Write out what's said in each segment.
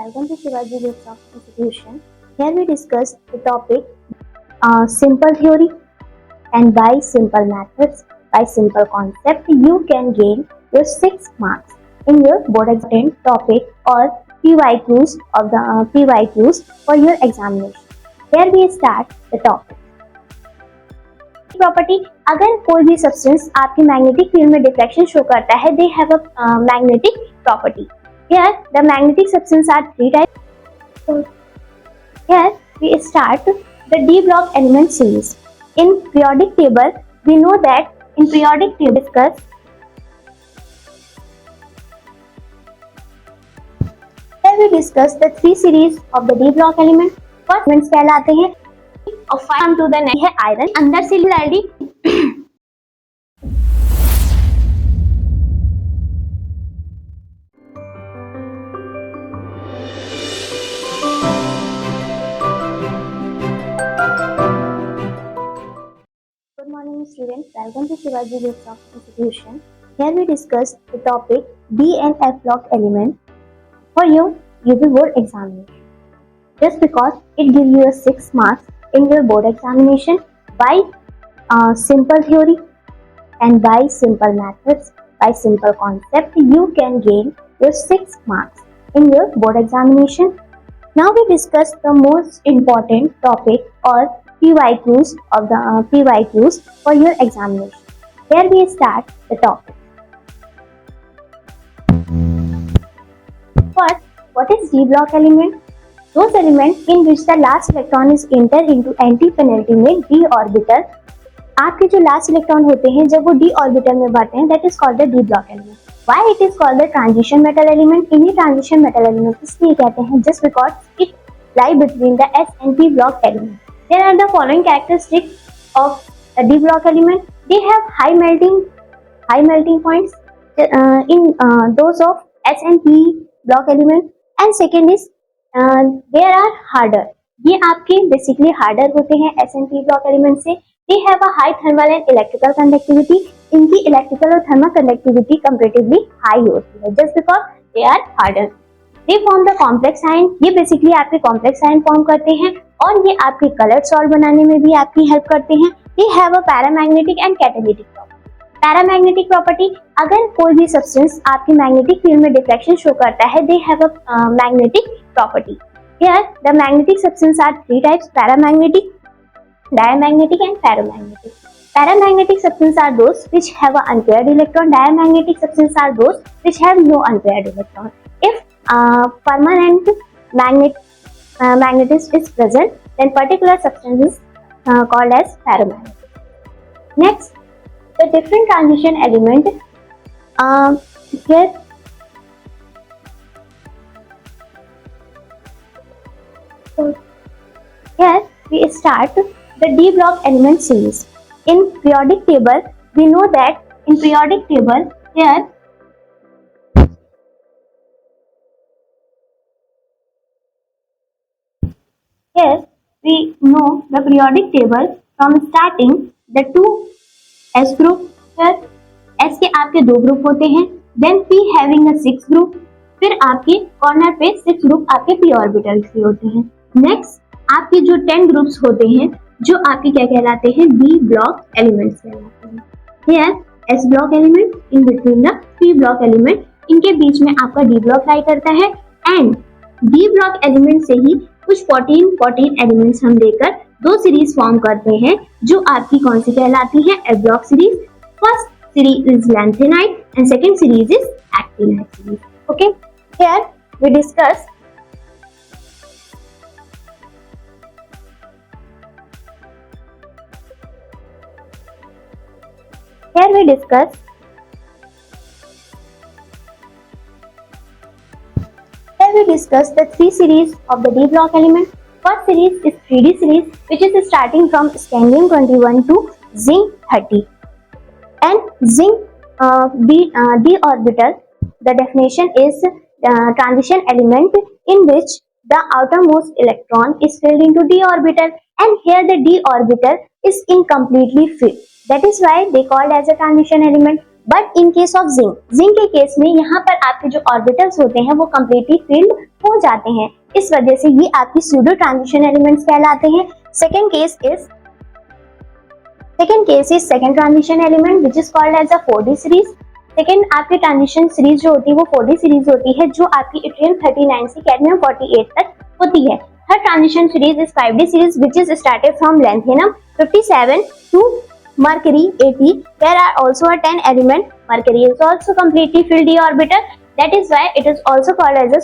welcome to Shivaji Group of Institution. Here we discuss the topic simple theory and by simple methods, by simple concept, you can gain your 6 marks in your board exam topic or PYQs of the PYQs for your examination. Here we start the topic. Property, अगर कोई भी substance आपकी magnetic field में deflection show करता है, दे have a magnetic property. Here the magnetic substances are 3 types. So here we start the d block element series. In periodic table we know that in periodic table discuss here we discuss the 3 series of the d block element. First elements कहलाते हैं और final to the next है iron. अंदर से literally Good morning students, welcome to Shivaji Group of Institution. Here we discuss the topic D and F block element for your UP board examination. Just because it gives you a 6 marks in your board examination by simple theory and by simple methods, by simple concept, you can gain your 6 marks in your board examination. Now we discuss the most important topic or PYQs of the PYQs for your examination. Here we start the topic. First, what is d block element? Those elements in which the last electron is enter into anti-penultimate d orbital. आपके जो last electron होते हैं जब वो d orbital में बढ़ते हैं, that is called the d block element. Why it is called the transition metal element? इन्हीं transition metal element इसलिए कहते हैं just because it lie between the s and p block element. There are the following characteristics of the d block element. They have high melting points in those of s and p block element. And second is they are harder. ये आपके basically harder होते हैं S and P block element से. They have a high thermal and electrical conductivity. इनकी electrical और thermal conductivity comparatively high होती है just because they are harder. They form the complex ion. ये बेसिकली आपके complex ion form करते हैं और ये आपके कलर्ड सॉल्ट बनाने में भी आपकी हेल्प करते हैं. दे have a paramagnetic and catalytic property. Paramagnetic property, अगर कोई भी सब्सटेंस आपकी मैग्नेटिक फील्ड में डिफ्लेक्शन शो करता है, दे have a magnetic property. Here the magnetic substances are 3 types: paramagnetic, diamagnetic and ferromagnetic. Paramagnetic substances are those which have an unpaired electron. Diamagnetic substances are those which have no unpaired electron. If permanent magnetism is present, then particular substance is called as ferromagnetic. Next, the different transition element. Here here we start the d block element series. In periodic table we know that in periodic table here we know the periodic table from starting the 2 s group. Here s के आपके 2 group होते हैं. Then p having a 6 group. फिर आपके corner पे 6 group आपके p orbitals के होते हैं. नेक्स्ट आपके जो 10 ग्रुप्स होते हैं जो आपके क्या कहलाते हैं, d ब्लॉक एलिमेंट्स कहलाते हैं. Here s block element in between the p block element, इनके बीच में आपका d ब्लॉक लाई करता है. एंड d ब्लॉक एलिमेंट से ही कुछ 14 एलिमेंट्स हम लेकर 2 सीरीज फॉर्म करते हैं जो आपकी कौन सी कहलाती है, s block series. First series is lanthanide and second series is actinide series. Okay, here we discuss Here we discuss the 3 series of the d block element. First series is 3d series, which is starting from scandium 21 to zinc 30. And zinc d orbital, the definition is transition element in which the outermost electron is filled into d orbital, and here the d orbital is incompletely filled. That is why they called as a transition element. But in case of zinc के case में यहाँ पर आपके जो orbitals होते हैं वो completely field हो जाते हैं। इस वजह से ये आपकी स्यूडो ट्रांजिशन एलिमेंट्स कहलाते हैं। Second case is second transition element which is called as a 4D series. Second आपकी ट्रांजिशन सीरीज जो होती है वो 4D सीरीज होती है, जो आपकी इट्रियम 39 से कैडमियम 48 तक होती है। Third transition series is 5D series which is started from lanthanum 57 to mercury 80. There are also a 10 element. Mercury is also completely filled d orbital. That is why it is also called as a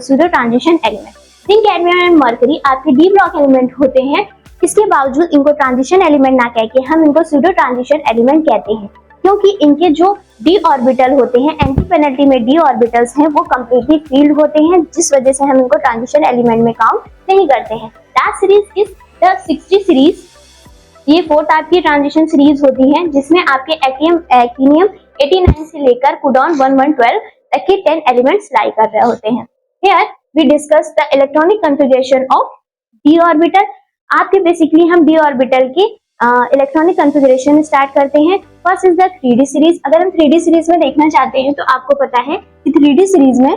pseudo transition element. Zinc, cadmium and mercury आपके d block element होते हैं। इसके बावजूद इनको transition element ना कह के हम इनको स्यूडो ट्रांजिशन एलिमेंट कहते हैं, क्योंकि इनके जो d ऑर्बिटल होते हैं, एंटी पेनल्टी में d ऑर्बिटल्स हैं, वो कंप्लीटली फील्ड होते हैं, जिस वजह से हम इनको ट्रांजिशन एलिमेंट में काउंट नहीं करते हैं। Last series is the 60 series. ये फोर्थ आपकी ट्रांजिशन सीरीज होती है, जिसमें आपके एक्टिनियम 89 से लेकर कोडॉन 1112 तक के 10 एलिमेंट्स लाई कर रहे होते हैं। Here we discuss the electronic configuration of d orbital. आपके बेसिकली हम d ऑर्बिटल के इलेक्ट्रॉनिक कॉन्फ़िगरेशन स्टार्ट करते हैं। First is the 3D series. अगर हम 3D सीरीज में देखना चाहते हैं तो आपको पता है कि 3D सीरीज में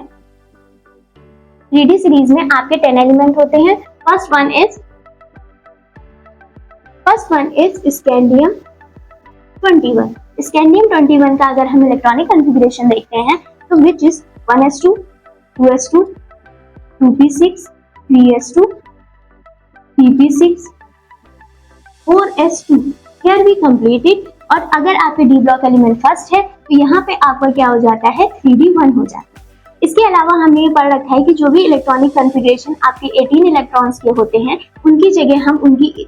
आपके 10 एलिमेंट होते हैं। First one is scandium 21। Scandium 21 का अगर हम इलेक्ट्रॉनिक कॉन्फ़िगरेशन देखते हैं तो which is 1s2 2s2 2p6 3s2 3p6 4s2। Here we completed। और अगर आपके डी ब्लॉक एलिमेंट फर्स्ट है तो यहाँ पे आपका क्या हो जाता है 3d1 हो जाता है। इसके अलावा हमने ये पढ़ रखा है कि जो भी इलेक्ट्रॉनिक कॉन्फ़िगरेशन आपके 18 इलेक्ट्रॉन्स के होते हैं, उनकी जगह हम उनके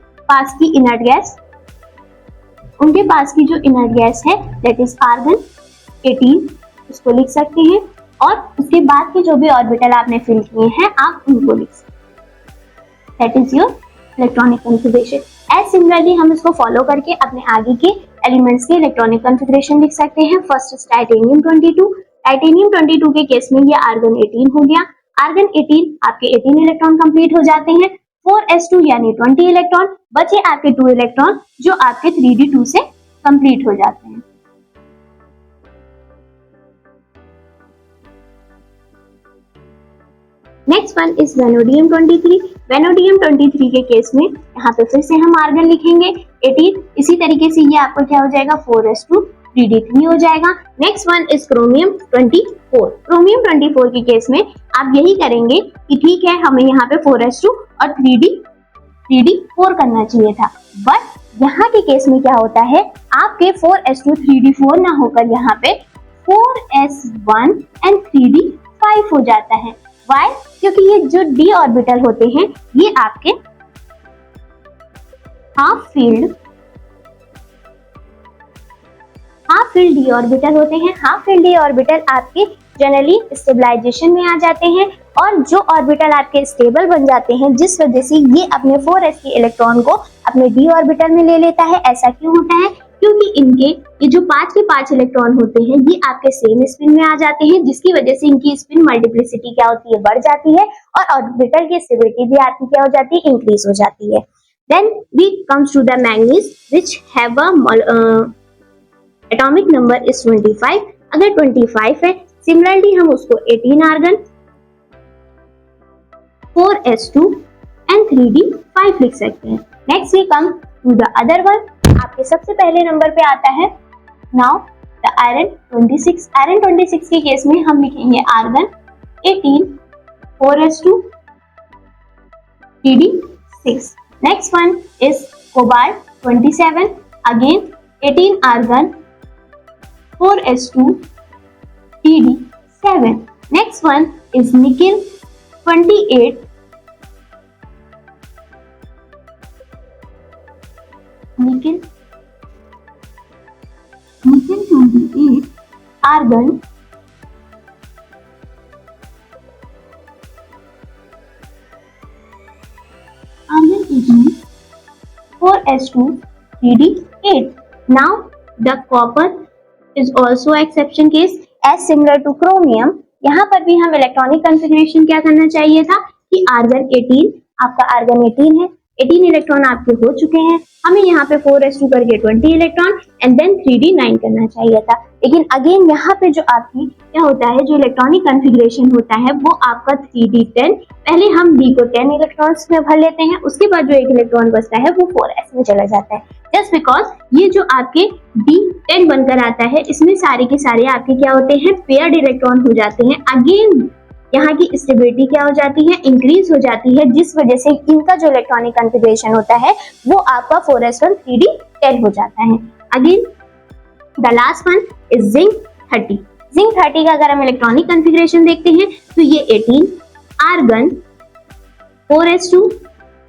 पास की जो इनर्ट गैस है दैट इज आर्गन 18 उसको लिख सकते हैं, और उसके बाद के जो भी ऑर्बिटल आपने फिल किए हैं आप उनको लिख सकते हैं। That is your electronic configuration. As similarly हम इसको फॉलो करके अपने आगे के एलिमेंट्स के इलेक्ट्रॉनिक कॉन्फ़िगरेशन लिख सकते हैं। First is titanium 22। टाइटेनियम 22 के केस में ये आर्गन 18 हो गया। आर्गन 18 आपके 18 इलेक्ट्रॉन कंप्लीट हो जाते हैं। 4s2 यानी 20 इलेक्ट्रॉन, बचे आपके 2 इलेक्ट्रॉन जो आपके 3d2 से कंप्लीट हो जाते हैं। Next one is vanadium 23। Vanadium 23 के केस में यहाँ पे फिर से हम आर्गन लिखेंगे 18। इसी तरीके से ये आपको क्या हो जाएगा 4s2 3d3 हो जाएगा। Next one is chromium 24। Chromium 24 के केस में आप यही करेंगे कि ठीक है हमें यहाँ पे 4s2 और 3d4 करना चाहिए था, बट यहाँ के केस में क्या होता है आपके 4s2 3d4 ना होकर यहाँ पे 4s1 एंड 3d5 हो जाता है। Why? क्योंकि ये जो d ऑर्बिटल होते हैं ये आपके हाफ फील्ड d ऑर्बिटल होते हैं। हाफ फील्ड d ऑर्बिटल आपके जनरली स्टेबलाइजेशन में आ जाते हैं, और जो ऑर्बिटल आपके स्टेबल बन जाते हैं, जिस वजह से ये अपने 4s के इलेक्ट्रॉन को अपने d ऑर्बिटल में ले लेता है। ऐसा क्यों होता है? क्योंकि इनके ये जो 5 के 5 इलेक्ट्रॉन होते हैं ये आपके सेम स्पिन में आ जाते हैं, जिसकी वजह से इनकी स्पिन मल्टीप्लिसिटी क्या होती है बढ़ जाती है, और ऑर्बिटल की स्टेबिलिटी भी आपकी क्या हो जाती है इंक्रीज हो जाती है। Then we comes to the manganese which have a atomic number is 25। अगर 25 है, सिमिलरली हम उसको 18 आर्गन 4s2 एंड 3d5 लिख सकते हैं। Next we come to the other one. आपके सबसे पहले नंबर पे आता है नाउ द आयरन 26। आयरन 26 के केस में हम लिखेंगे argon 18 4s2 3d6। Next one is cobalt 27। Again 18 argon 4s2 3d7। Next one is nickel 28। Nickel 28 argon 18 4s2 3d8। Now the copper is also exception case as similar to chromium। यहाँ पर भी हम electronic configuration क्या करना चाहिए था कि argon 18 आपका आर्गन 18 है, 18 इलेक्ट्रॉन आपके हो चुके हैं। हमें यहाँ पे 4s2 करके 20 इलेक्ट्रॉन एंड देन 3d9 करना चाहिए था। लेकिन अगेन यहाँ पे जो आपकी क्या होता है, जो इलेक्ट्रॉनिक कॉन्फ़िगरेशन होता है वो आपका 3d10, पहले हम d को 10 इलेक्ट्रॉन्स में भर लेते हैं, उसके बाद जो एक इलेक्ट्रॉन बचता है वो 4s में चला जाता है। जस्ट बिकॉज ये जो आपके d10 बनकर आता है, इसमें सारे के सारे आपके क्या होते हैं, पेयर्ड इलेक्ट्रॉन हो जाते हैं। अगेन यहाँ की स्टेबिलिटी क्या हो जाती है, इंक्रीज हो जाती है, जिस वजह से इनका जो इलेक्ट्रॉनिक कॉन्फ़िगरेशन होता है वो आपका 4s1 3d10 हो जाता है। Again the last one is zinc 30। Zinc 30 का अगर हम इलेक्ट्रॉनिक कॉन्फ़िगरेशन देखते हैं तो ये 18 आर्गन 4s2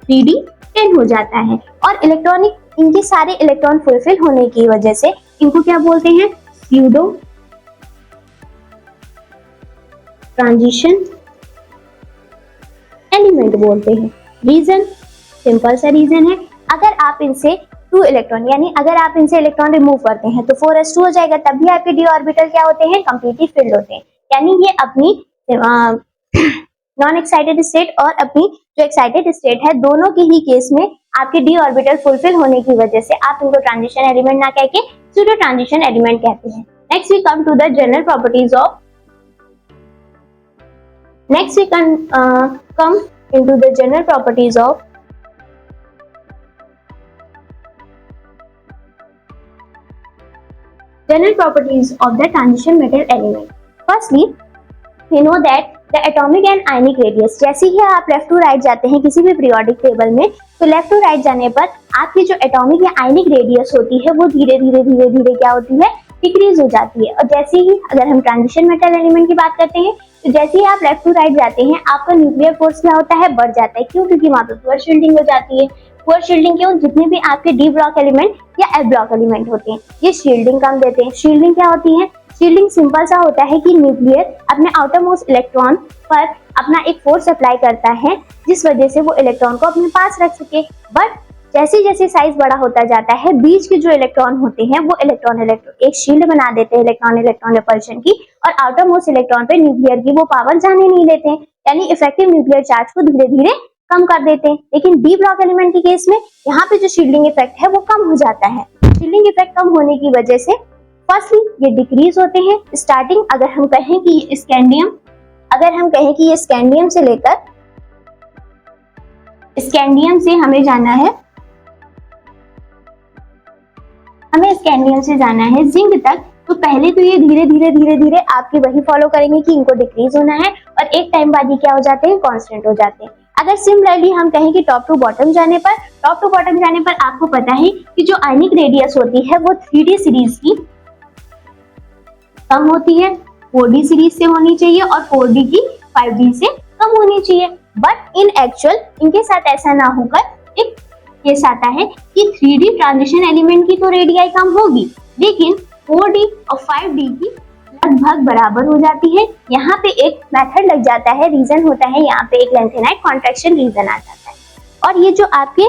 3d10 हो जाता है। और इलेक्ट्रॉनिक इनके सारे इलेक्ट्रॉन फुलफिल होने की वजह से इनको क्या बोलते हैं, स्यूडो ट्रांजिशन एलिमेंट बोलते हैं। रीजन सिंपल सा रीजन है, अगर आप इनसे 2 इलेक्ट्रॉन यानी अगर आप इनसे इलेक्ट्रॉन रिमूव करते हैं तो 4s2 हो जाएगा, तब भी आपके d ऑर्बिटल क्या होते हैं, कंप्लीटली फिल्ड होते हैं। यानी ये अपनी नॉन एक्साइटेड स्टेट और अपनी जो एक्साइटेड स्टेट है, दोनों के ही केस में आपके d ऑर्बिटल फुलफिल होने की वजह से आप इनको ट्रांजिशन एलिमेंट ना कह के स्यूडो ट्रांजिशन एलिमेंट कहते हैं। Next we come to the general properties of Next we can come into the general properties of the transition metal element. Firstly, we know that the atomic and ionic radius, जैसे ही आप left to right जाते हैं किसी भी periodic table में, तो left to right जाने पर आपकी जो एटॉमिक या आयनिक रेडियस होती है वो धीरे धीरे क्या होती है, डिक्रीज हो जाती है। और जैसे ही अगर हम ट्रांजिशन मेटल एलिमेंट की बात करते हैं तो जैसे ही आप लेफ्ट टू राइट जाते हैं आपका न्यूक्लियर फोर्स क्या होता है, बढ़ जाता है। क्यों? क्योंकि वहां पे पुअर शील्डिंग हो जाती है। पुअर शील्डिंग क्यों? जितने भी आपके डी ब्लॉक एलिमेंट या एफ ब्लॉक एलिमेंट होते हैं ये शील्डिंग कम देते हैं। शील्डिंग क्या होती है? शील्डिंग सिंपल सा होता है कि न्यूक्लियर अपने आउटर मोस्ट इलेक्ट्रॉन पर अपना एक फोर्स अप्लाई करता है जिस वजह से वो इलेक्ट्रॉन को अपने पास रख सके। बट जैसे जैसे साइज बड़ा होता जाता है, बीच के जो इलेक्ट्रॉन होते हैं वो इलेक्ट्रॉन एक शील्ड बना देते हैं इलेक्ट्रॉन रिपल्शन की, और आउटर मोस्ट इलेक्ट्रॉन पे न्यूक्लियर की वो पावर जाने नहीं देते हैं, यानी इफेक्टिव न्यूक्लियर चार्ज को धीरे धीरे कम कर देते हैं। लेकिन डी ब्लॉक एलिमेंट के केस में यहाँ पे जो शील्डिंग इफेक्ट है वो कम हो जाता है। शील्डिंग इफेक्ट कम होने की वजह से फर्स्टली ये डिक्रीज होते हैं। स्टार्टिंग अगर हम कहें कि ये स्कैंडियम से लेकर स्कैंडियम से हमें जाना है जिंक तक, तो पहले तो ये धीरे धीरे आपके वही फॉलो करेंगे कि इनको डिक्रीज होना है और एक टाइम बाद ये क्या हो जाते हैं, कांस्टेंट हो जाते हैं। अगर सिमिलरली हम कहें कि टॉप टू बॉटम जाने पर आपको पता है कि जो आयनिक रेडियस होती है वो 3d सीरीज की कम होती है, 4d सीरीज से होनी चाहिए और 4d की 5d से कम होनी चाहिए। बट इन एक्चुअल इनके साथ ऐसा ना होकर एक केस आता है कि 3d ट्रांजिशन एलिमेंट की तो रेडियाई कम होगी लेकिन 4d और 5d की लगभग बराबर हो जाती है। यहाँ पे एक मेथड लग जाता है, रीजन होता है यहाँ पे एक लेंथेनाइट कॉन्ट्रैक्शन रीजन आ जाता है। और ये जो आपके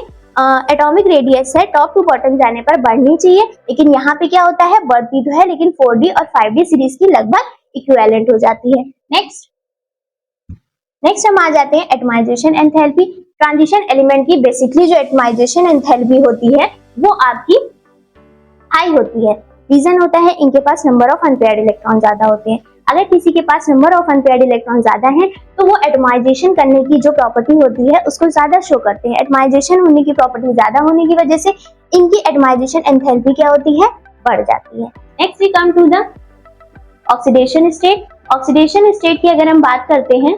एटॉमिक रेडियस है टॉप टू बॉटम जाने पर बढ़नी चाहिए, लेकिन यहाँ पे क्या होता है, बढ़ती तो है लेकिन 4d और 5d सीरीज की लगभग इक्विवेलेंट हो जाती है। नेक्स्ट हम आ जाते हैं एटमाइजेशन एंथैल्पी। ट्रांजिशन एलिमेंट की बेसिकली जो एटमाइजेशन एंथैल्पी होती है वो आपकी हाई होती है। रीजन होता है इनके पास नंबर ऑफ अनपेयर्ड इलेक्ट्रॉन ज्यादा होते हैं। अगर किसी के पास नंबर ऑफ अनपेयर्ड इलेक्ट्रॉन ज्यादा है तो वो एटमाइजेशन करने की जो प्रॉपर्टी होती है उसको ज्यादा शो करते हैं। एटमाइजेशन होने की प्रॉपर्टी ज्यादा होने की वजह से इनकी एटमाइजेशन एंथैल्पी क्या होती है, बढ़ जाती है। Next we come to the oxidation state. Oxidation state की अगर हम बात करते हैं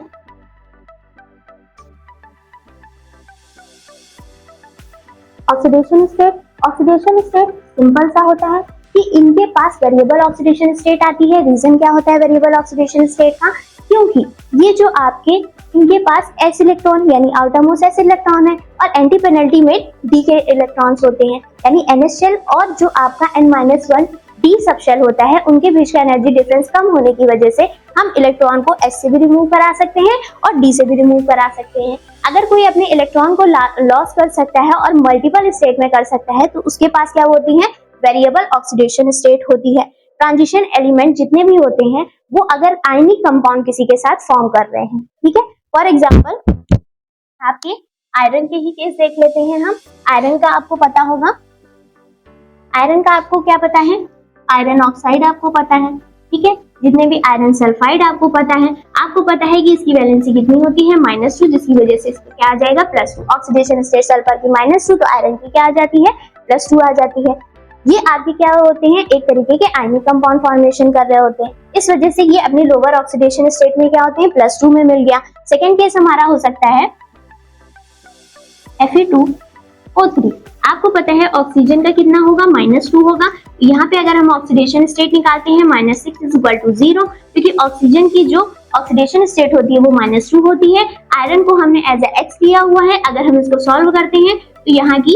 ऑक्सीडेशन स्टेट सिंपल सा होता है कि इनके पास वेरिएबल ऑक्सीडेशन स्टेट आती है। रीजन क्या होता है वेरिएबल ऑक्सीडेशन स्टेट का, क्योंकि ये जो आपके इनके पास s इलेक्ट्रॉन यानी आउटर मोस्ट s इलेक्ट्रॉन है और एंटी पेनल्टी में d के इलेक्ट्रॉन्स होते हैं, यानी ns शेल और जो आपका n-1 d सब शेल होता है उनके बीच का एनर्जी डिफरेंस कम होने की वजह से हम इलेक्ट्रॉन को s से भी रिमूव करा सकते हैं और d से भी रिमूव करा सकते हैं। अगर कोई अपने इलेक्ट्रॉन को लॉस कर सकता है और मल्टीपल स्टेट में कर सकता है तो उसके पास क्या होती है, वेरिएबल ऑक्सीडेशन स्टेट होती है। ट्रांजिशन एलिमेंट जितने भी होते हैं वो अगर आयनिक कंपाउंड किसी के साथ फॉर्म कर रहे हैं, ठीक है, फॉर एग्जांपल आपके आयरन के ही केस देख लेते हैं हम। आयरन का आपको पता होगा, आयरन का आपको क्या पता है, आयरन ऑक्साइड आपको पता है, ठीक है। जितने भी आयरन सल्फाइड आपको पता है कि इसकी वैलेंसी कितनी होती है -2, जिसकी वजह से इसको क्या आ जाएगा +2। ऑक्सीडेशन स्टेट सल्फर की -2 तो आयरन की क्या आ जाती है +2 आ जाती है। ये आपके क्या होते हैं, एक तरीके के आयनिक कंपाउंड फॉर्मेशन कर रहे होते हैं, इस वजह से ये अपनी लोअर ऑक्सीडेशन स्टेट में क्या होते हैं +2 में मिल गया। सेकेंड केस हमारा हो सकता है Fe2O3। आपको पता है ऑक्सीजन का कितना होगा -2 होगा। यहाँ पे अगर हम ऑक्सीडेशन स्टेट निकालते हैं -6 = 0, क्योंकि ऑक्सीजन की जो ऑक्सीडेशन स्टेट होती है वो -2 होती है। आयरन को हमने एज ए x लिया हुआ है, अगर हम इसको सॉल्व करते हैं तो यहाँ की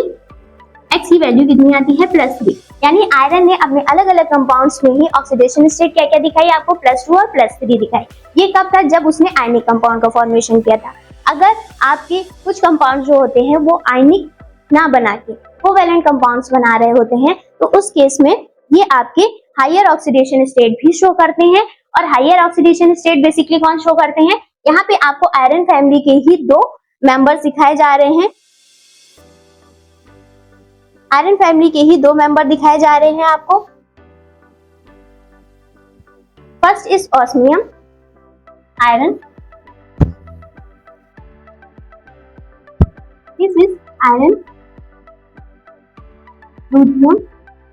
x की वैल्यू कितनी आती है +3। यानी आयरन ने अपने अलग अलग कंपाउंड्स में ही ऑक्सीडेशन स्टेट क्या क्या दिखाई आपको +2 और +3 दिखाई। ये कब था, जब उसने आयनिक कंपाउंड का फॉर्मेशन किया था। अगर आपके कुछ कंपाउंड जो होते हैं वो आयनिक ना बना के कोवैलेंट कंपाउंड्स बना रहे होते हैं, तो उस केस में ये आपके हायर ऑक्सीडेशन स्टेट भी शो करते हैं। और हायर ऑक्सीडेशन स्टेट बेसिकली कौन शो करते हैं, यहाँ पे आपको आयरन फैमिली के ही 2 मेंबर्स दिखाए जा रहे हैं। आयरन फैमिली के ही 2 मेंबर दिखाए जा रहे हैं आपको। First is osmium iron, this is iron, ruthenium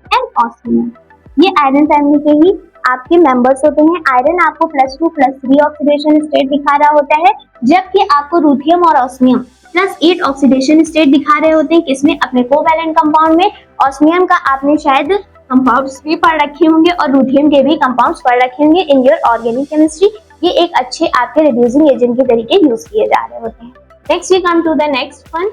and osmium. ये आयरन फैमिली के ही आपके मेंबर्स होते हैं। आयरन आपको +2 +3 ऑक्सीडेशन स्टेट दिखा रहा होता है, जबकि आपको रुथियम और ऑस्मियम +8 ऑक्सीडेशन स्टेट दिखा रहे होते हैं। किसमें, अपने कोवैलेंट कंपाउंड में। ऑस्मियम का आपने शायद कंपाउंड्स भी पढ़ रखे होंगे और रुथियम के भी कंपाउंड्स पढ़ रखे होंगे इन योर ऑर्गेनिक केमिस्ट्री। ये एक अच्छे आपके रिड्यूसिंग एजेंट के तरीके यूज किए जा रहे होते हैं। Next we come to the next one.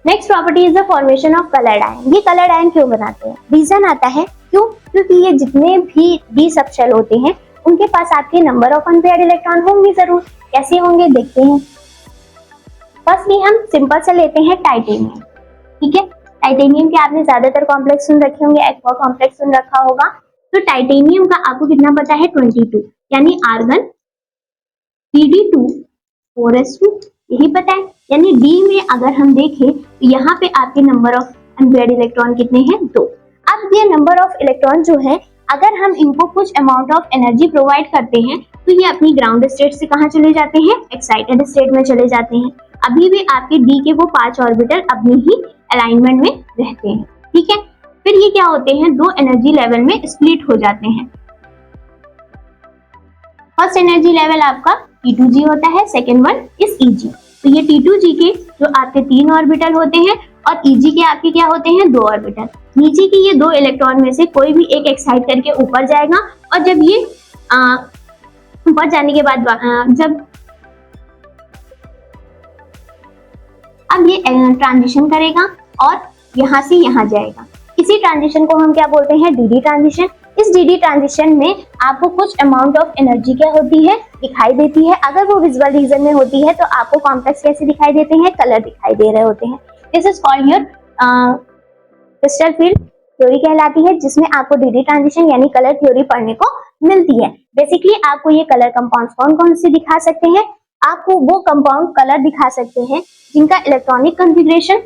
Next property is the formation of coloured ion. ये कलर्ड आयन क्यों बनाते हैं, रीजन आता है क्यों, क्योंकि ये जितने भी डी सबशेल होते हैं उनके पास आपके नंबर ऑफ अनपेयर्ड इलेक्ट्रॉन होंगे जरूर। कैसे होंगे देखते हैं। फर्स्टली हम सिंपल से लेते हैं टाइटेनियम, ठीक है। टाइटेनियम के आपने ज्यादातर कॉम्प्लेक्स सुन रखे होंगे, एक्वा कॉम्प्लेक्स सुन रखा होगा। तो टाइटेनियम का आपको कितना पता है 22, यानी आर्गन 3d2 4s2 यही पता है। यानी डी में अगर हम देखें तो यहाँ पे आपके नंबर ऑफ अनपेयर्ड इलेक्ट्रॉन कितने हैं 2। अब ये नंबर ऑफ इलेक्ट्रॉन जो है, अगर हम इनको कुछ अमाउंट ऑफ एनर्जी प्रोवाइड करते हैं तो ये अपनी ग्राउंड स्टेट से कहाँ चले जाते हैं, एक्साइटेड स्टेट में चले जाते हैं। अभी भी आपके डी के वो 5 ऑर्बिटल अपनी ही अलाइनमेंट में रहते हैं, ठीक है। फिर ये क्या होते हैं, 2 एनर्जी लेवल में स्प्लिट हो जाते हैं। फर्स्ट एनर्जी लेवल आपका T2G होता है, सेकेंड वन इज Eg। तो ये T2G के जो आपके 3 ऑर्बिटल होते हैं और Eg के आपके क्या होते हैं 2 ऑर्बिटल। नीचे की ये 2 इलेक्ट्रॉन में से कोई भी एक एक्साइट करके ऊपर जाएगा, और जब ये ऊपर जाने के बाद जब अब ये ट्रांजिशन करेगा और यहाँ से यहाँ जाएगा। इसी ट्रांजिशन को हम क्या बोलते हैं, डी ट्रांजिशन। इस डी ट्रांजिशन में आपको कुछ अमाउंट ऑफ एनर्जी क्या होती है, दिखाई देती है। अगर वो विजुअल रीजन में होती है तो आपको कॉम्प्लेक्स कैसे दिखाई देते हैं, कलर दिखाई दे रहे होते हैं। This is called your crystal field theory कहलाती है, जिसमें आपको डी ट्रांजिशन यानी कलर थ्योरी पढ़ने को मिलती है। बेसिकली आपको ये कलर कंपाउंड कौन कौन से दिखा सकते हैं, आपको वो कंपाउंड कलर दिखा सकते हैं जिनका इलेक्ट्रॉनिक कॉन्फ़िगरेशन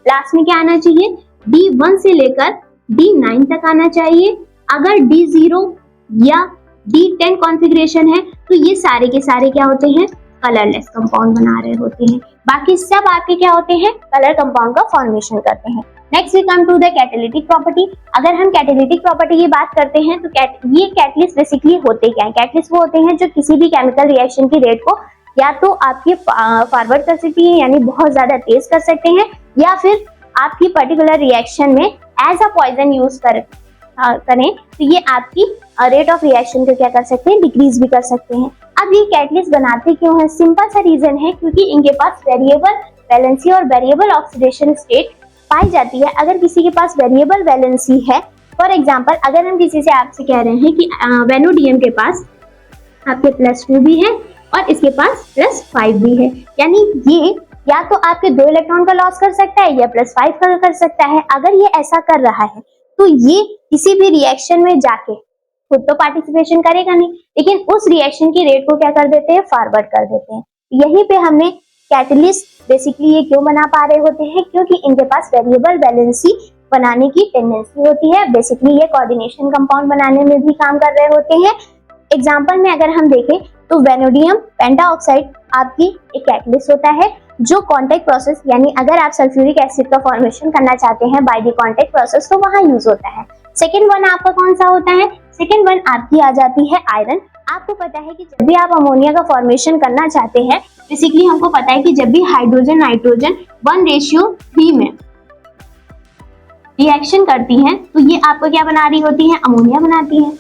लास्ट में क्या आना चाहिए, D1 से लेकर D9 तक आना चाहिए। अगर D0 या D10 कॉन्फ़िगरेशन है तो ये सारे के सारे क्या होते हैं, कलरलेस कंपाउंड बना रहे होते हैं। बाकी सब आपके क्या होते हैं, कलर कंपाउंड का फॉर्मेशन करते हैं। Next we come to the catalytic property. अगर हम कैटालिटिक प्रॉपर्टी की बात करते हैं तो ये कैटलिस्ट बेसिकली होते क्या है, कैटलिस्ट वो होते हैं जो किसी भी केमिकल रिएक्शन की रेट को या तो आपके फॉरवर्ड कर सकती है यानी बहुत ज्यादा तेज कर सकते हैं, या फिर आपकी पर्टिकुलर रिएक्शन में एज अ पॉइजन यूज करें तो ये आपकी रेट ऑफ रिएक्शन को क्या कर सकते हैं, डिक्रीज भी कर सकते हैं। अब ये कैटलिस्ट बनाते क्यों है, सिंपल सा रीजन है क्योंकि इनके पास वेरिएबल वैलेंसी और वेरिएबल ऑक्सीडेशन स्टेट पाई जाती है। अगर किसी के पास वेरिएबल वैलेंसी है, फॉर एग्जांपल अगर हम किसी से आपसे कह रहे हैं कि वेनोडियम के पास आपके +2 भी है और इसके पास +5 भी है, यानी ये या तो आपके 2 इलेक्ट्रॉन का लॉस कर सकता है या +5 का कर सकता है। अगर ये ऐसा कर रहा है तो ये किसी भी रिएक्शन में जाके खुद तो पार्टिसिपेशन करेगा नहीं, लेकिन उस रिएक्शन की रेट को क्या कर देते हैं, फॉरवर्ड कर देते हैं। यहीं पे हमने कैटलिस्ट बेसिकली ये क्यों बना पा रहे होते हैं, क्योंकि इनके पास वेरिएबल वैलेंसी बनाने की टेंडेंसी होती है। बेसिकली ये कोऑर्डिनेशन कंपाउंड बनाने में भी काम कर रहे होते हैं। एग्जांपल में अगर हम देखें तो वेनोडियम पेंटाऑक्साइड आपकी एक कैटलिस्ट होता है जो कांटेक्ट प्रोसेस, यानी अगर आप सल्फ्यूरिक एसिड का फॉर्मेशन करना चाहते हैं बाय द कांटेक्ट प्रोसेस तो वहां यूज होता है। सेकंड वन आपका कौन सा होता है? सेकंड वन आपकी आ जाती है आयरन। आपको पता है कि जब भी आप अमोनिया का फॉर्मेशन करना चाहते हैं, बेसिकली हमको पता है कि जब भी हाइड्रोजन नाइट्रोजन 1:3 में रिएक्शन करती हैं तो ये आपको क्या बना रही होती है? अमोनिया बनाती है।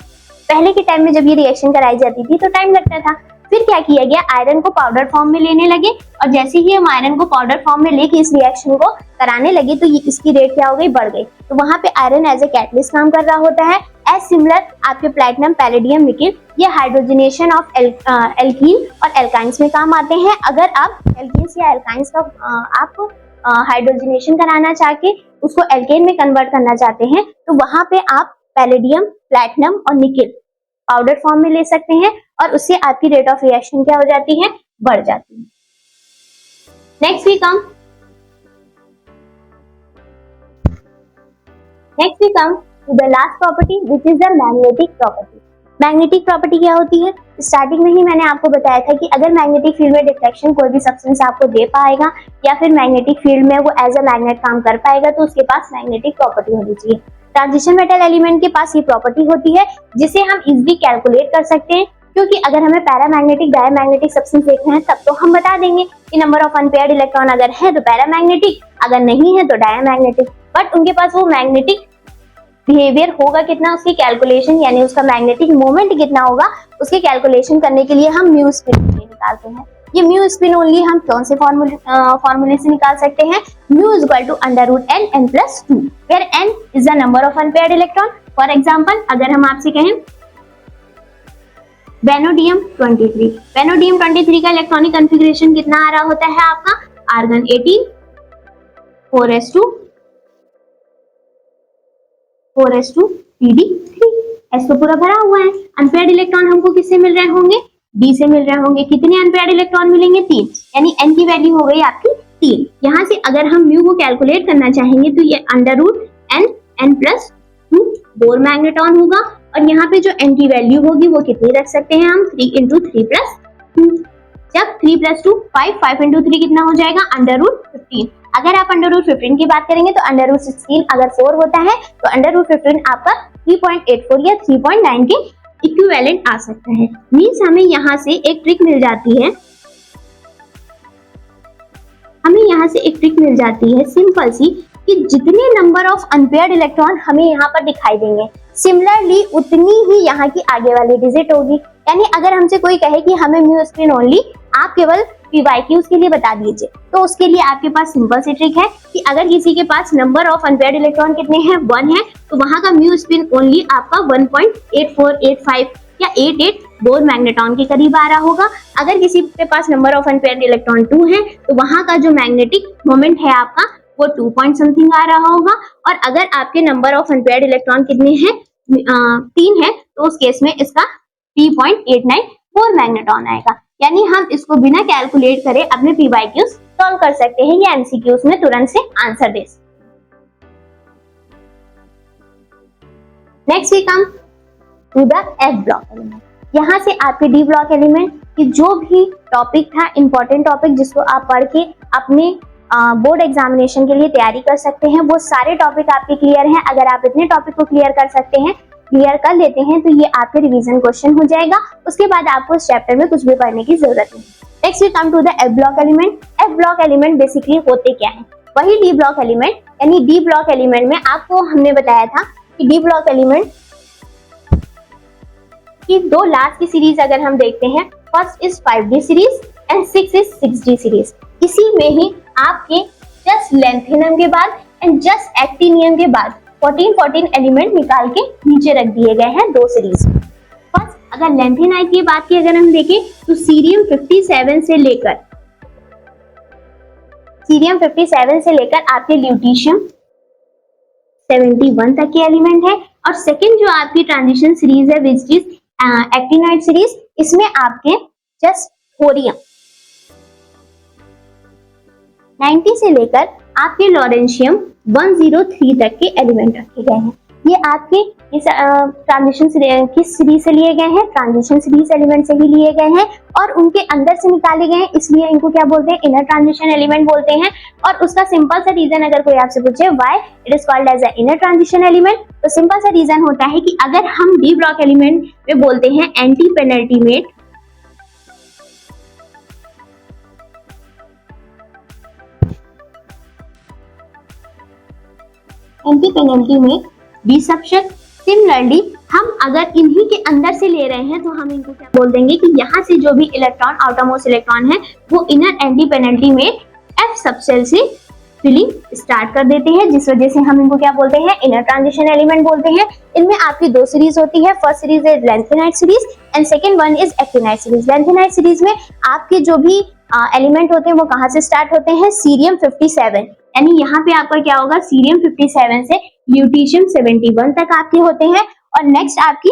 पहले के टाइम में जब ये रिएक्शन कराई जाती थी तो टाइम लगता था, फिर क्या किया गया, आयरन को पाउडर फॉर्म में लेने लगे और जैसे ही हम आयरन को पाउडर फॉर्म में लेके इस रिएक्शन को कराने लगे तो ये इसकी रेट क्या हो गई? बढ़ गई। तो वहां पे आयरन एज ए कैटलिस्ट काम कर रहा होता है। एज सिमिलर आपके प्लैटिनम, पैलेडियम, निकेल ये हाइड्रोजनेशन ऑफ एल्कीन और एल्काइंस में काम आते हैं। अगर आप एल्कीन्स या एल्काइंस का आप हाइड्रोजनेशन कराना चाह के उसको एल्केन में कन्वर्ट करना चाहते हैं तो वहां पे आप पैलेडियम, प्लैटिनम और निकेल पाउडर फॉर्म में ले सकते हैं और उससे आपकी रेट ऑफ रिएक्शन क्या हो जाती है? बढ़ जाती है। Next we come to the last property which is the magnetic property. Magnetic property क्या होती है? स्टार्टिंग में ही मैंने आपको बताया था कि अगर मैग्नेटिक फील्ड में डिफ्लेक्शन कोई भी सब्सटेंस आपको दे पाएगा या फिर मैग्नेटिक फील्ड में वो एज अ मैग्नेट काम कर पाएगा तो उसके पास मैग्नेटिक प्रॉपर्टी होनी चाहिए। ट्रांजिशन मेटल एलिमेंट के पास ये प्रॉपर्टी होती है जिसे हम इजीली कैलकुलेट कर सकते हैं, क्योंकि अगर हमें पैरामैग्नेटिक, डायमैग्नेटिक सब्सटेंस देखना है तब तो हम बता देंगे कि नंबर ऑफ अनपेयर्ड इलेक्ट्रॉन अगर है तो पैरामैग्नेटिक, अगर नहीं है तो डायमैग्नेटिक। बट उनके पास वो मैग्नेटिक बिहेवियर होगा कितना, उसकी कैलकुलेशन यानी उसका मैग्नेटिक मोमेंट कितना होगा, उसकी कैलकुलेशन करने के लिए हम म्यू स्पिन निकालते हैं। ये म्यू स्पिन ओनली हम कौन से फॉर्मूले से निकाल सकते हैं? Mu is equal to √n+2 where n is the number of unpaired electron. For example अगर हम आपसे कहें वेनोडियम 23 का इलेक्ट्रॉनिक कॉन्फ़िगरेशन कितना आ रहा होता है आपका? Argon 18 4s2 pd3। एस तो पूरा भरा हुआ है। अनपेयर्ड इलेक्ट्रॉन हमको किससे मिल रहे होंगे? डी से मिल रहे होंगे। कितने अनपेयर्ड इलेक्ट्रॉन मिलेंगे? 3, यानी n की वैल्यू हो गई आपकी 3। यहाँ से अगर हम म्यू को कैलकुलेट करना चाहेंगे तो ये √n+2 बोर मैग्नेटॉन होगा और यहाँ पे जो n की वैल्यू होगी वो कितनी रख सकते हैं हम? 3 × 3+2। जब 3+2 5 × 3 कितना हो जाएगा? √15। अगर आप √15 की बात करेंगे तो √16 अगर 4 होता है तो √15 आपका 3.84 या 3.9 के इक्विवेलेंट आ सकता है। मींस हमें यहाँ से एक ट्रिक मिल जाती है, सिंपल सी, कि जितने नंबर ऑफ अनपेयर्ड इलेक्ट्रॉन हमें यहाँ पर दिखाई देंगे सिमिलरली उतनी ही यहाँ की आगे वाली डिजिट होगी। यानी अगर हमसे कोई कहे कि हमें म्यू स्पिन ओनली आप केवल PYQs के लिए बता दीजिए तो उसके लिए आपके पास सिंपल सी ट्रिक है कि अगर किसी के पास नंबर ऑफ अनपेयर्ड इलेक्ट्रॉन कितने हैं? 1 है, तो वहां का म्यू स्पिन ओनली आपका 1.8485 या 88 बोर मैग्नेटॉन के करीब आ रहा होगा। अगर किसी के पास नंबर ऑफ अनपेयर्ड इलेक्ट्रॉन 2 है तो वहां का जो मैग्नेटिक मोमेंट है आपका वो 2 पॉइंट समथिंग आ रहा होगा। और अगर आपके नंबर ऑफ अनपेयर्ड इलेक्ट्रॉन कितने हैं? 3 है, तो उस केस में इसका 3.89 बोर मैग्नेटॉन आएगा। यानी हम इसको बिना कैलकुलेट करे अपने PYQs सॉल्व कर सकते हैं या MCQs में तुरंत से आंसर दे सकते हैं। Next we come to the F block element. यहाँ से आपके D ब्लॉक एलिमेंट की जो भी टॉपिक था, इंपॉर्टेंट टॉपिक जिसको आप पढ़ के अपने बोर्ड एग्जामिनेशन के लिए तैयारी कर सकते हैं, वो सारे टॉपिक आपके क्लियर हैं। अगर आप इतने टॉपिक को क्लियर कर लेते हैं तो ये आपके रिवीजन क्वेश्चन हो जाएगा। उसके बाद आपको इस चैप्टर में कुछ भी पढ़ने की जरूरत नहीं। Next we come to the F block element. F block element basically होते क्या है? वही D ब्लॉक एलिमेंट, यानी D ब्लॉक एलिमेंट में आपको हमने बताया था कि D ब्लॉक एलिमेंट की 2 लास्ट की सीरीज अगर हम देखते हैं, first is 5D series and 6 is 6D series. इसी में ही आपके जस्ट लेंथेनियम के बाद एंड जस्ट एक्टिनियम के बाद 14 एलिमेंट निकाल के नीचे रख दिए गए हैं 2 सीरीज। फर्स्ट अगर लेंथेनाइट की बात की अगर हम देखें तो सीरियम 57 से लेकर आपके ल्यूटीशियम 71 तक के एलिमेंट है। और सेकंड जो आपकी ट्रांजिशन सीरीज है विच इज एक्टिनाइट सीरीज, इसमें आपके जस्ट थोरियम 90 से लेकर आपके लॉरेंशियम 103 तक के एलिमेंट रखे गए हैं। ये आपके इस ट्रांजिशन किस सीरीज से लिए गए हैं, ट्रांजिशन सीरीज एलिमेंट से ही लिए गए हैं और उनके अंदर से निकाले गए हैं, इसलिए इनको क्या बोलते हैं, इनर ट्रांजिशन एलिमेंट बोलते हैं। और उसका सिंपल सा रीजन अगर कोई आपसे पूछे why it is called as a inner transition element, तो सिंपल सा रीजन होता है कि अगर हम डी ब्लॉक एलिमेंट में बोलते हैं anti penultimate, anti penultimate D subset, similarly हम अगर इन्हीं के अंदर से ले रहे हैं तो हम इनको क्या बोल देंगे कि यहाँ से जो भी इलेक्ट्रॉन आउटरमोस्ट इलेक्ट्रॉन है वो inner anti penultimate F subshell से फिलिंग स्टार्ट कर देते हैं, जिस वजह से हम इनको क्या बोलते हैं, इनर ट्रांजिशन एलिमेंट बोलते हैं। इनमें आपकी दो सीरीज होती है, first series is lanthanide series and second one is actinide series. Lanthanide series में आपके जो भी एलिमेंट होते हैं वो कहाँ से स्टार्ट होते हैं, सीरियम 57, यानी यहाँ पे आपका क्या होगा, सीरियम 57 से ल्यूटीशियम 71 तक आपके होते हैं। और नेक्स्ट आपकी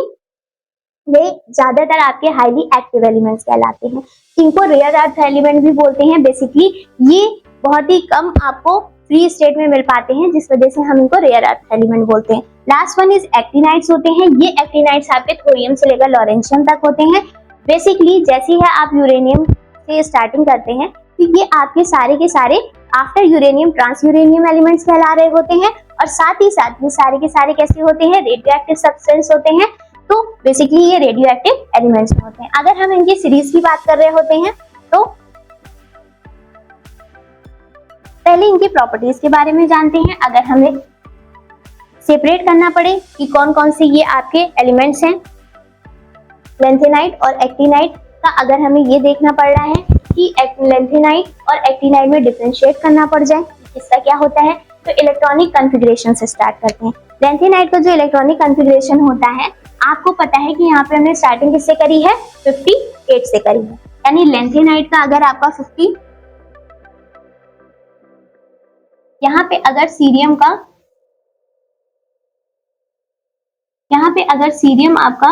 ये ज्यादातर आपके हाईली एक्टिव एलिमेंट्स कहलाते हैं, इनको रेयर अर्थ एलिमेंट भी बोलते हैं। बेसिकली ये बहुत ही कम आपको फ्री स्टेट में मिल पाते हैं, जिस वजह से हम इनको रेयर अर्थ एलिमेंट बोलते हैं। लास्ट वन इज एक्टिनाइट्स होते हैं। ये एक्टिनाइट्स आपके थोरियम से लेकर लॉरेंशियम तक होते हैं। बेसिकली जैसे ही आप यूरेनियम से स्टार्टिंग करते हैं तो ये आपके सारे के सारे after uranium transuranium elements कहला रहे होते हैं, और साथ ही साथ ये सारे के सारे कैसे होते हैं, रेडियो एक्टिव सब्सटेंस होते हैं। तो बेसिकली ये रेडियो एक्टिव एलिमेंट्स होते हैं। अगर हम इनकी सीरीज की बात कर रहे होते हैं तो पहले इनकी प्रॉपर्टीज के बारे में जानते हैं। अगर हमें सेपरेट करना पड़े कि कौन कौन से ये आपके एलिमेंट्स हैं लेंथेनाइट और एक्टिनाइट का, अगर हमें ये देखना पड़ रहा है कि लेंथेनाइट और एक्टिनाइट में डिफरेंशिएट करना पड़ जाए, इसका क्या होता है, तो इलेक्ट्रॉनिक कॉन्फ़िगरेशन से स्टार्ट करते हैं। लेंथेनाइट का जो इलेक्ट्रॉनिक कॉन्फ़िगरेशन होता है, आपको पता है कि यहाँ पे हमने स्टार्टिंग किससे करी है, 58 से करी है। यानी लेंथेनाइट का अगर आपका 50, यहाँ पे अगर सीरियम का, यहाँ पे अगर सीरियम आपका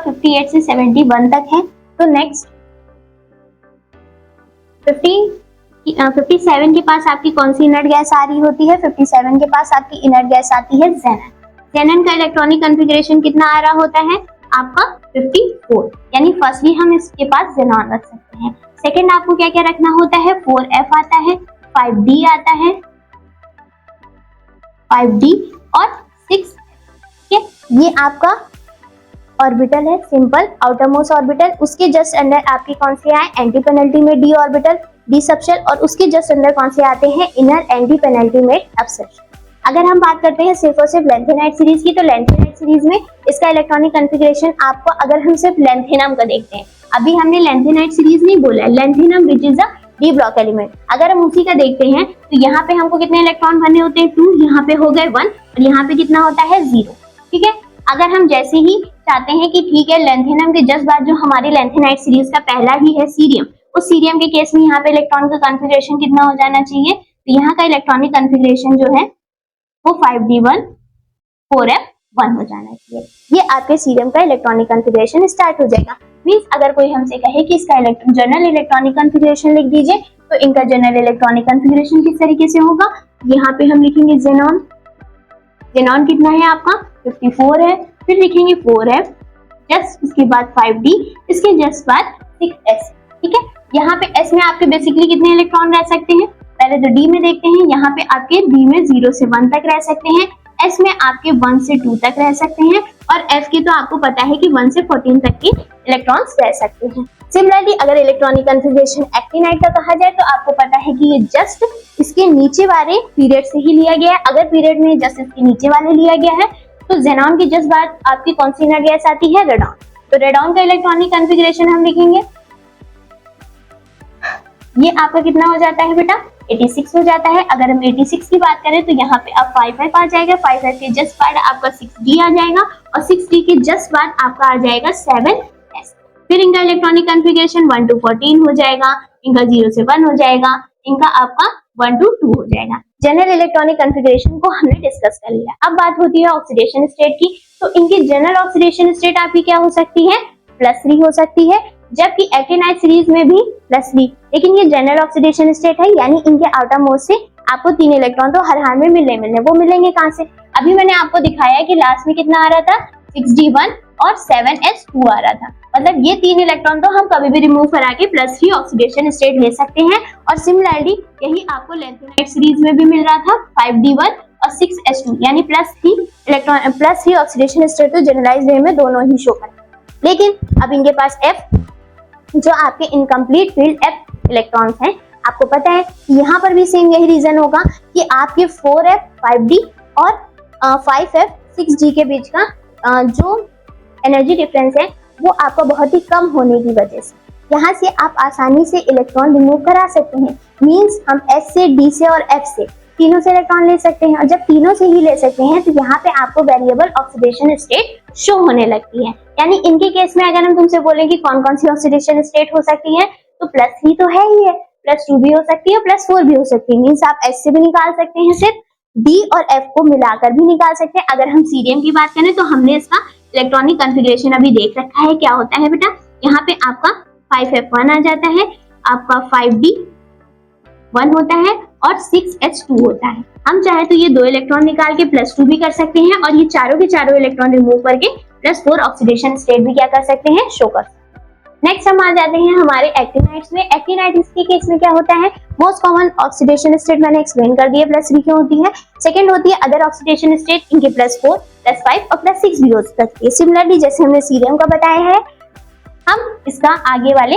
58 से 71 तक है, तो नेक्स्ट 57 के पास आपकी कौन सी इनर्ट गैस आ रही होती है, 57 के पास आपकी इनर्ट गैस आती है ज़ेनन। ज़ेनन का इलेक्ट्रॉनिक कॉन्फ़िगरेशन कितना आ रहा होता है आपका 54, यानी फर्स्टली हम इसके पास ज़ेनॉन रख सकते हैं। सेकंड आपको क्या क्या रखना होता है, 4f आता है, 5d आता है, 5d और 6, ठीक है। ये आपका ऑर्बिटल है, सिंपल आउटरमोस्ट ऑर्बिटल। उसके जस्ट अंदर आपके कौन से आए, anti penultimate D orbital D subshell, और उसके जस्ट अंदर कौन से आते हैं, इनर एंटी पेनल्टीमेट अब सबशेल। अगर हम बात करते हैं सिर्फ और सिर्फ लेंथेनाइट सीरीज की, तो लेंथेनाइट सीरीज में इसका इलेक्ट्रॉनिक कॉन्फ़िगरेशन आपको, अगर हम सिर्फ लेंथेनम का देखते हैं, अभी हमने लेंथेनाइट सीरीज नहीं बोला है, lanthanum which is a D block element, अगर हम उसी का देखते हैं तो यहाँ पे हमको कितने इलेक्ट्रॉन भरने होते हैं, 2, यहाँ पे हो गए 1 और यहाँ पे कितना होता है 0, ठीक है। अगर हम जैसे ही चाहते हैं कि ठीक है लेंथेनम के जस्ट बाद जो हमारी लेंथेनाइट सीरीज का पहला ही है सीरियम, उस सीरियम के केस में यहाँ पे इलेक्ट्रॉन का कॉन्फ़िगरेशन कितना हो जाना चाहिए, तो यहाँ का इलेक्ट्रॉनिक कॉन्फ़िगरेशन जो है वो 5d1 4f1 हो जाना चाहिए। ये आपके सीरियम का इलेक्ट्रॉनिक कॉन्फ़िगरेशन स्टार्ट हो जाएगा। मींस अगर कोई हमसे कहे कि इसका जनरल इलेक्ट्रॉनिक कॉन्फ़िगरेशन लिख दीजिए, तो इनका जनरल इलेक्ट्रॉनिक कॉन्फ़िगरेशन किस तरीके से होगा, यहाँ पे हम लिखेंगे ज़ेनॉन, ज़ेनॉन कितना है आपका 54 है, फिर लिखेंगे 4f, जस्ट उसके बाद 5d, इसके जस्ट बाद 6s, ठीक है। यहाँ पे s में आपके बेसिकली कितने इलेक्ट्रॉन रह सकते हैं, पहले तो d में देखते हैं, यहाँ पे आपके d में 0 से 1 तक रह सकते हैं, s में आपके 1 से 2 तक रह सकते हैं, और f की तो आपको पता है कि 1 से 14 तक के इलेक्ट्रॉन्स रह सकते हैं। सिमिलरली अगर इलेक्ट्रॉनिक कॉन्फ़िगरेशन एक्टिनाइट का कहा जाए, तो आपको पता है कि ये जस्ट इसके नीचे वाले पीरियड से ही लिया गया है। अगर पीरियड में जस्ट इसके नीचे वाले लिया गया है, तो ज़ेनॉन की जस्ट बाद आपकी कौन सी इनर्ट गैस आती है, रेडॉन। तो रेडॉन का इलेक्ट्रॉनिक कॉन्फ़िगरेशन हम लिखेंगे, ये आपका कितना हो जाता है बेटा, 86 हो जाता है। अगर हम 86 की बात करें तो यहाँ पे अब 55 आ जाएगा, 55 के जस्ट बाद आपका 6d आ जाएगा, और 6d के जस्ट बाद आपका आ जाएगा 7s। फिर इनका इलेक्ट्रॉनिक कॉन्फ़िगरेशन 1 to 14 हो जाएगा, इनका 0 से 1 हो जाएगा, इनका आपका 1 to 2 हो जाएगा। जनरल इलेक्ट्रॉनिक कॉन्फ़िगरेशन को हमने डिस्कस कर लिया। अब बात होती है ऑक्सीडेशन स्टेट की, तो इनकी जनरल ऑक्सीडेशन स्टेट आपकी क्या हो सकती है, +3 हो सकती है। जबकि एक्टिनाइड सीरीज में भी +3। लेकिन ये जनरल ऑक्सीडेशन स्टेट है, यानी इनके आउटर मोस्ट से आपको 3 इलेक्ट्रॉन तो हर हाल में मिलने वो मिलेंगे कहाँ से? अभी मैंने आपको दिखाया है कि लास्ट में कितना आ रहा था, 6d1 और 7s2 आ रहा था। मतलब ये 3 इलेक्ट्रॉन तो हम कभी भी रिमूव करा के +3 ऑक्सीडेशन स्टेट ले सकते हैं। और सिमिलरली यही आपको लैंथेनाइड सीरीज में भी मिल रहा था, 5d1 और 6s2, यानी +3 इलेक्ट्रॉन +3 ऑक्सीडेशन स्टेट तो जनरलाइज्ड वे में दोनों ही शो कर। लेकिन अब इनके पास F, जो आपके इनकम्प्लीट फील्ड F इलेक्ट्रॉन्स हैं, आपको पता है यहाँ पर भी सेम यही रीजन होगा कि आपके 4f 5d और 5f 6d के बीच का जो एनर्जी डिफरेंस है वो आपका बहुत ही कम होने की वजह से यहाँ से आप आसानी से इलेक्ट्रॉन रिमूव करा सकते हैं। मींस हम S से, D से और F से तीनों से इलेक्ट्रॉन ले सकते हैं। और जब तीनों से ही ले सकते हैं तो यहाँ पे आपको वेरिएबल ऑक्सीडेशन स्टेट शो होने लगती है। यानी इनके केस में अगर हम तुमसे बोले कि कौन कौन सी ऑक्सीडेशन स्टेट हो सकती है, तो +3 तो है ही है, +2 भी हो सकती है, +4 भी हो सकती है। मीन्स आप S से भी निकाल सकते हैं, सिर्फ D और F को मिलाकर भी निकाल सकते हैं। अगर हम सीरियम की बात करें तो हमने इसका इलेक्ट्रॉनिक कॉन्फ़िगरेशन अभी देख रखा है। क्या होता है बेटा, यहाँ पे आपका 5f1 आ जाता है, आपका 5d1 होता है और 6h2 होता है। हम चाहे तो ये 2 इलेक्ट्रॉन निकाल के +2 भी कर सकते हैं और ये चारों के चारों इलेक्ट्रॉन रिमूव करके +4 ऑक्सीडेशन स्टेट भी क्या कर सकते हैं, शो कर सकते हैं। नेक्स्ट हम आ जाते हैं हमारे एक्टिनाइड्स में। एक्टिनाइड्स के केस में क्या होता है, मोस्ट कॉमन ऑक्सीडेशन स्टेट मैंने एक्सप्लेन कर दिया, +3 क्यों होती है। सेकंड होती है अदर ऑक्सीडेशन स्टेट, इनके +4, +5 और +6 भी हो सकती है। सिमिलरली जैसे हमने सीरियम का बताया है, हम इसका आगे वाले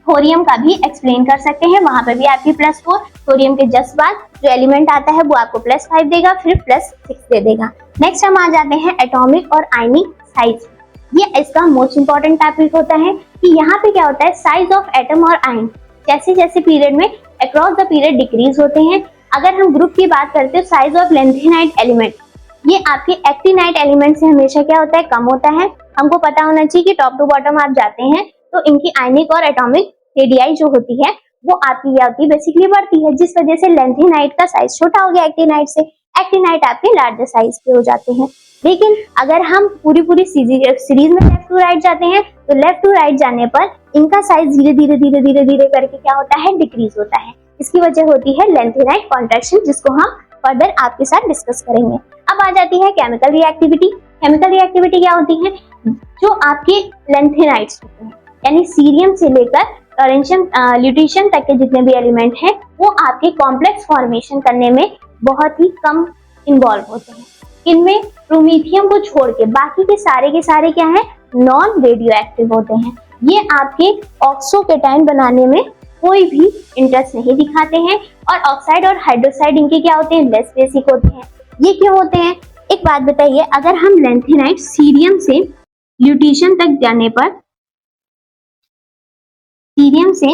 थोरियम का भी एक्सप्लेन कर सकते हैं। वहां पर भी आपकी +4, थोरियम के जस्ट बाद जो एलिमेंट आता है वो आपको +5 देगा, फिर +6 दे देगा। नेक्स्ट हम आ जाते हैं एटॉमिक और आयनिक साइज। ये इसका मोस्ट इंपॉर्टेंट टॉपिक होता है कि यहाँ पे क्या होता है, साइज ऑफ एटम और आयन जैसे जैसे पीरियड में अक्रॉस द पीरियड डिक्रीज होते हैं। अगर हम ग्रुप की बात करते हैं, साइज ऑफ लैंथेनाइड एलिमेंट ये आपके एक्टिनाइड एलिमेंट से हमेशा क्या होता है, कम होता है। हमको पता होना चाहिए कि टॉप टू बॉटम आप जाते हैं तो इनकी आयनिक और एटॉमिक रेडियाई जो होती है वो आपकी क्या होती है, बेसिकली बढ़ती है, जिस वजह से लैंथेनाइड का साइज छोटा हो गया एक्टिनाइड से। एक्टिनाइड आपके लार्जर साइज के हो जाते हैं। लेकिन अगर हम पूरी सीरीज में लेफ्ट टू राइट जाते हैं तो लेफ्ट टू राइट जाने पर इनका साइज धीरे धीरे करके क्या होता है, डिक्रीज होता है। इसकी वजह होती है लैंथेनाइड कॉन्ट्रैक्शन, जिसको हम फर्दर आपके साथ डिस्कस करेंगे। अब आ जाती है केमिकल रिएक्टिविटी। केमिकल रिएक्टिविटी क्या होती है, जो आपके लैंथेनाइड्स होते हैं यानी सीरियम से लेकर ल्यूटिशियम तक के जितने भी एलिमेंट हैं वो आपके कॉम्प्लेक्स फॉर्मेशन करने में बहुत ही कम इन्वॉल्व होते हैं। इनमें प्रोमीथियम को छोड़ के बाकी के सारे क्या है, नॉन रेडियो एक्टिव होते हैं। ये आपके ऑक्सोकेटाइन बनाने में कोई भी इंटरेस्ट नहीं दिखाते हैं और ऑक्साइड और हाइड्रोक्साइड इनके क्या होते हैं, लेस बेसिक होते हैं। ये क्यों होते हैं, एक बात बताइए, अगर हम लैंथेनाइड सीरियम से ल्यूटिशियम तक जाने पर सीरियम से